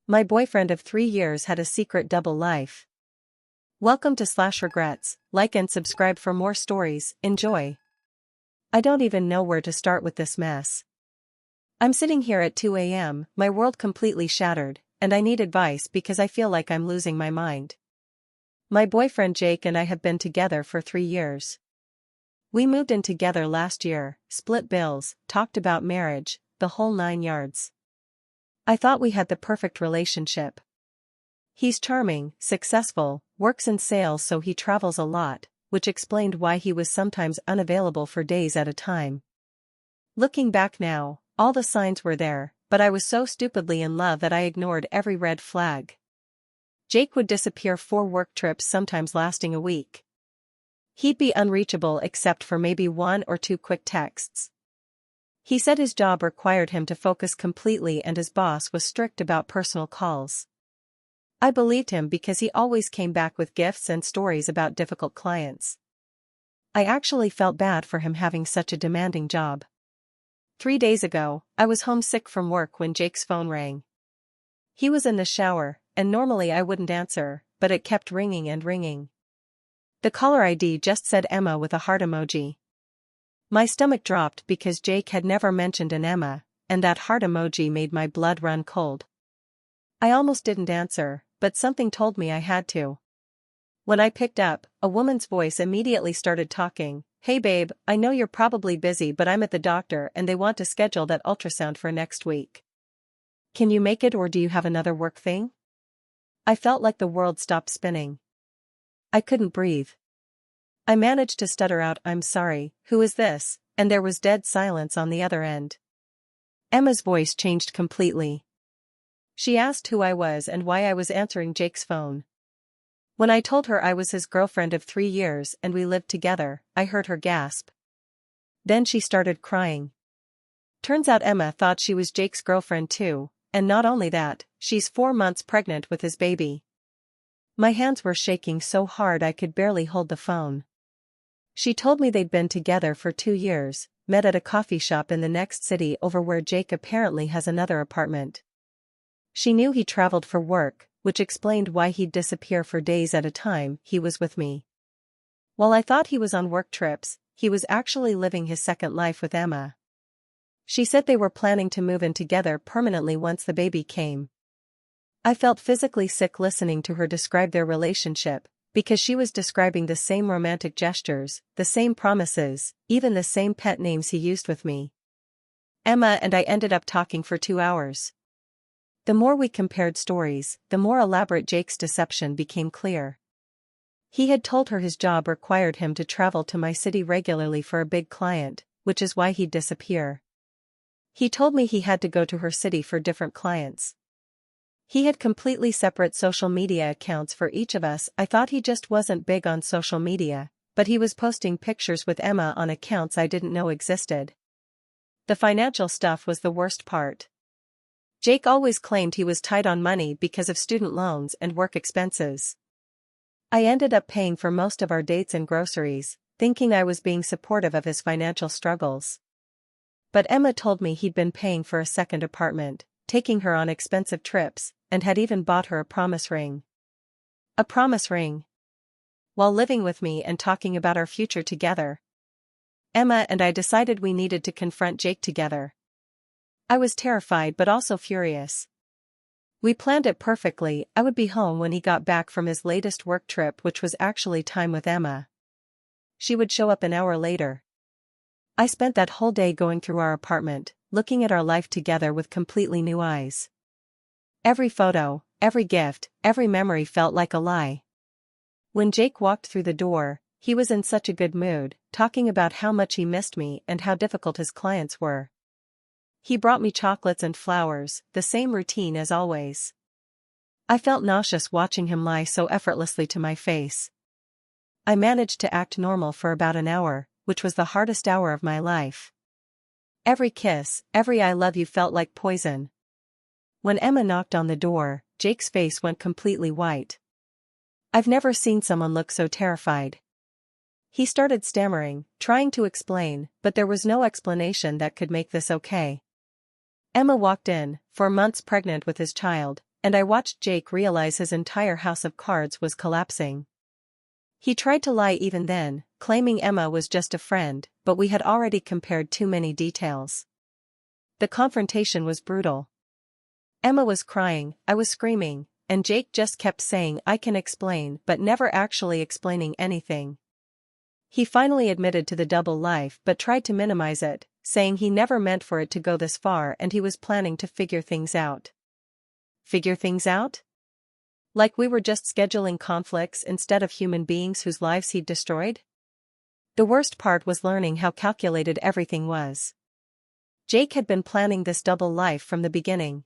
My boyfriend of 3 years had a secret double life. Welcome to /regrets, like and subscribe for more stories, enjoy. I don't even know where to start with this mess. I'm sitting here at 2 a.m., my world completely shattered, and I need advice because I feel like I'm losing my mind. My boyfriend Jake and I have been together for 3 years. We moved in together last year, split bills, talked about marriage, the whole 9 yards. I thought we had the perfect relationship. He's charming, successful, works in sales so he travels a lot, which explained why he was sometimes unavailable for days at a time. Looking back now, all the signs were there, but I was so stupidly in love that I ignored every red flag. Jake would disappear for work trips, sometimes lasting a week. He'd be unreachable except for maybe 1 or 2 quick texts. He said his job required him to focus completely and his boss was strict about personal calls. I believed him because he always came back with gifts and stories about difficult clients. I actually felt bad for him having such a demanding job. 3 days ago, I was homesick from work when Jake's phone rang. He was in the shower, and normally I wouldn't answer, but it kept ringing and ringing. The caller ID just said Emma with a heart emoji. My stomach dropped because Jake had never mentioned an Emma, and that heart emoji made my blood run cold. I almost didn't answer, but something told me I had to. When I picked up, a woman's voice immediately started talking. "Hey babe, I know you're probably busy but I'm at the doctor and they want to schedule that ultrasound for next week. Can you make it or do you have another work thing?" I felt like the world stopped spinning. I couldn't breathe. I managed to stutter out, "I'm sorry, who is this?" and there was dead silence on the other end. Emma's voice changed completely. She asked who I was and why I was answering Jake's phone. When I told her I was his girlfriend of 3 years and we lived together, I heard her gasp. Then she started crying. Turns out Emma thought she was Jake's girlfriend too, and not only that, she's 4 months pregnant with his baby. My hands were shaking so hard I could barely hold the phone. She told me they'd been together for 2 years, met at a coffee shop in the next city over where Jake apparently has another apartment. She knew he traveled for work, which explained why he'd disappear for days at a time. He was with me. While I thought he was on work trips, he was actually living his second life with Emma. She said they were planning to move in together permanently once the baby came. I felt physically sick listening to her describe their relationship, because she was describing the same romantic gestures, the same promises, even the same pet names he used with me. Emma and I ended up talking for 2 hours. The more we compared stories, the more elaborate Jake's deception became clear. He had told her his job required him to travel to my city regularly for a big client, which is why he'd disappear. He told me he had to go to her city for different clients. He had completely separate social media accounts for each of us. I thought he just wasn't big on social media, but he was posting pictures with Emma on accounts I didn't know existed. The financial stuff was the worst part. Jake always claimed he was tight on money because of student loans and work expenses. I ended up paying for most of our dates and groceries, thinking I was being supportive of his financial struggles. But Emma told me he'd been paying for a second apartment, taking her on expensive trips, and had even bought her a promise ring. A promise ring. While living with me and talking about our future together. Emma and I decided we needed to confront Jake together. I was terrified but also furious. We planned it perfectly. I would be home when he got back from his latest work trip, which was actually time with Emma. She would show up an hour later. I spent that whole day going through our apartment, looking at our life together with completely new eyes. Every photo, every gift, every memory felt like a lie. When Jake walked through the door, he was in such a good mood, talking about how much he missed me and how difficult his clients were. He brought me chocolates and flowers, the same routine as always. I felt nauseous watching him lie so effortlessly to my face. I managed to act normal for about an hour, which was the hardest hour of my life. Every kiss, every "I love you" felt like poison. When Emma knocked on the door, Jake's face went completely white. I've never seen someone look so terrified. He started stammering, trying to explain, but there was no explanation that could make this okay. Emma walked in, 4 months pregnant with his child, and I watched Jake realize his entire house of cards was collapsing. He tried to lie even then, claiming Emma was just a friend, but we had already compared too many details. The confrontation was brutal. Emma was crying, I was screaming, and Jake just kept saying I can explain but never actually explaining anything. He finally admitted to the double life but tried to minimize it, saying he never meant for it to go this far and he was planning to figure things out. Figure things out? Like we were just scheduling conflicts instead of human beings whose lives he'd destroyed? The worst part was learning how calculated everything was. Jake had been planning this double life from the beginning.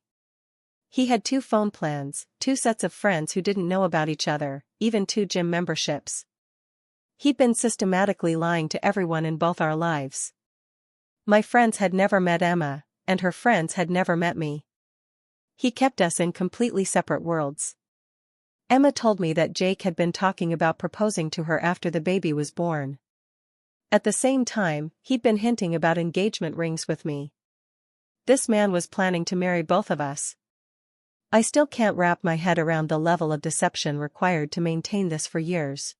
He had 2 phone plans, 2 sets of friends who didn't know about each other, even 2 gym memberships. He'd been systematically lying to everyone in both our lives. My friends had never met Emma, and her friends had never met me. He kept us in completely separate worlds. Emma told me that Jake had been talking about proposing to her after the baby was born. At the same time, he'd been hinting about engagement rings with me. This man was planning to marry both of us. I still can't wrap my head around the level of deception required to maintain this for years.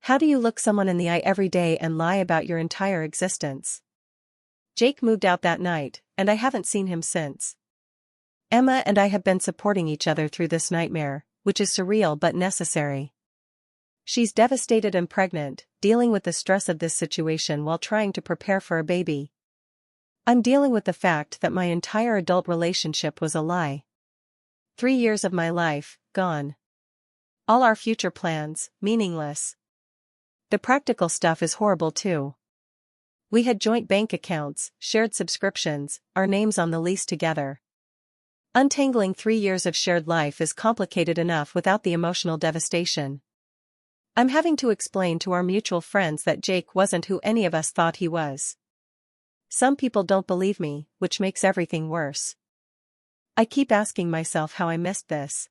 How do you look someone in the eye every day and lie about your entire existence? Jake moved out that night, and I haven't seen him since. Emma and I have been supporting each other through this nightmare, which is surreal but necessary. She's devastated and pregnant, dealing with the stress of this situation while trying to prepare for a baby. I'm dealing with the fact that my entire adult relationship was a lie. 3 years of my life, gone. All our future plans, meaningless. The practical stuff is horrible too. We had joint bank accounts, shared subscriptions, our names on the lease together. Untangling 3 years of shared life is complicated enough without the emotional devastation. I'm having to explain to our mutual friends that Jake wasn't who any of us thought he was. Some people don't believe me, which makes everything worse. I keep asking myself how I missed this.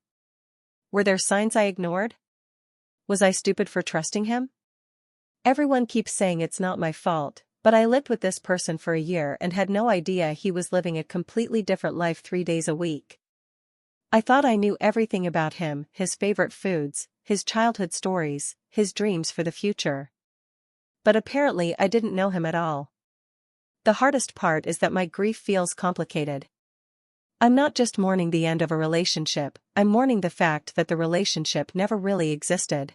Were there signs I ignored? Was I stupid for trusting him? Everyone keeps saying it's not my fault, but I lived with this person for a year and had no idea he was living a completely different life 3 days a week. I thought I knew everything about him, his favorite foods, his childhood stories, his dreams for the future. But apparently I didn't know him at all. The hardest part is that my grief feels complicated. I'm not just mourning the end of a relationship, I'm mourning the fact that the relationship never really existed.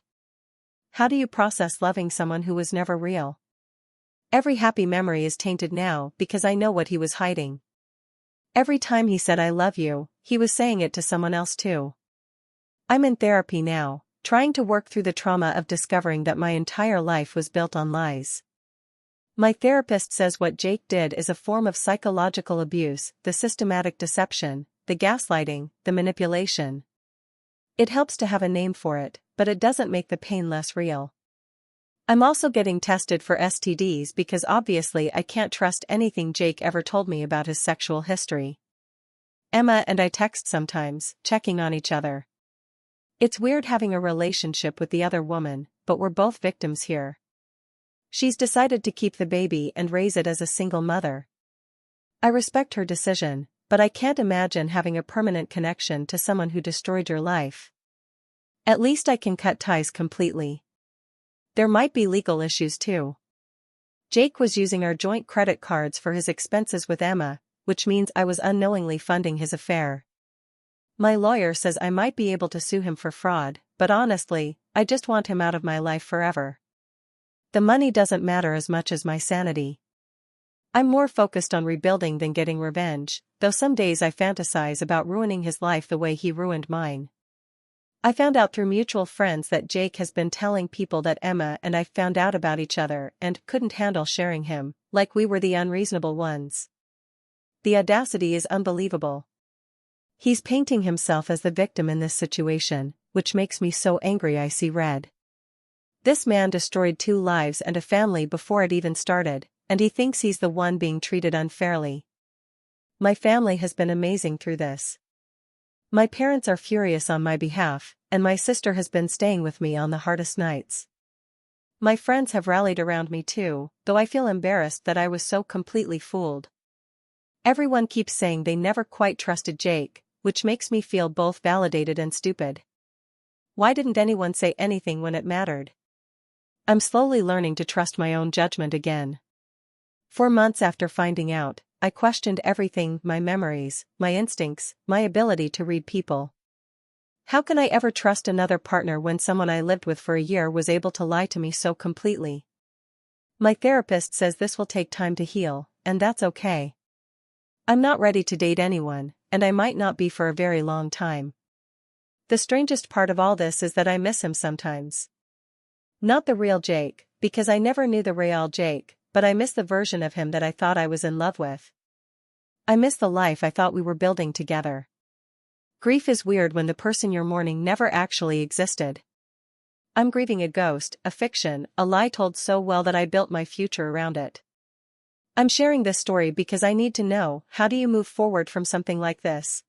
How do you process loving someone who was never real? Every happy memory is tainted now because I know what he was hiding. Every time he said I love you, he was saying it to someone else too. I'm in therapy now, trying to work through the trauma of discovering that my entire life was built on lies. My therapist says what Jake did is a form of psychological abuse, the systematic deception, the gaslighting, the manipulation. It helps to have a name for it, but it doesn't make the pain less real. I'm also getting tested for STDs because obviously I can't trust anything Jake ever told me about his sexual history. Emma and I text sometimes, checking on each other. It's weird having a relationship with the other woman, but we're both victims here. She's decided to keep the baby and raise it as a single mother. I respect her decision, but I can't imagine having a permanent connection to someone who destroyed your life. At least I can cut ties completely. There might be legal issues too. Jake was using our joint credit cards for his expenses with Emma, which means I was unknowingly funding his affair. My lawyer says I might be able to sue him for fraud, but honestly, I just want him out of my life forever. The money doesn't matter as much as my sanity. I'm more focused on rebuilding than getting revenge, though some days I fantasize about ruining his life the way he ruined mine. I found out through mutual friends that Jake has been telling people that Emma and I found out about each other and couldn't handle sharing him, like we were the unreasonable ones. The audacity is unbelievable. He's painting himself as the victim in this situation, which makes me so angry I see red. This man destroyed 2 lives and a family before it even started, and he thinks he's the one being treated unfairly. My family has been amazing through this. My parents are furious on my behalf, and my sister has been staying with me on the hardest nights. My friends have rallied around me too, though I feel embarrassed that I was so completely fooled. Everyone keeps saying they never quite trusted Jake, which makes me feel both validated and stupid. Why didn't anyone say anything when it mattered? I'm slowly learning to trust my own judgment again. For months after finding out, I questioned everything: my memories, my instincts, my ability to read people. How can I ever trust another partner when someone I lived with for a year was able to lie to me so completely? My therapist says this will take time to heal, and that's okay. I'm not ready to date anyone, and I might not be for a very long time. The strangest part of all this is that I miss him sometimes. Not the real Jake, because I never knew the real Jake, but I miss the version of him that I thought I was in love with. I miss the life I thought we were building together. Grief is weird when the person you're mourning never actually existed. I'm grieving a ghost, a fiction, a lie told so well that I built my future around it. I'm sharing this story because I need to know, how do you move forward from something like this?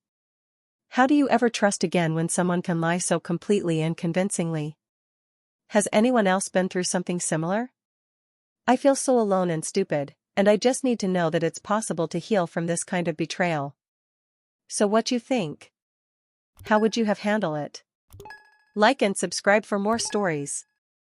How do you ever trust again when someone can lie so completely and convincingly? Has anyone else been through something similar? I feel so alone and stupid, and I just need to know that it's possible to heal from this kind of betrayal. So what you think? How would you have handled it? Like and subscribe for more stories.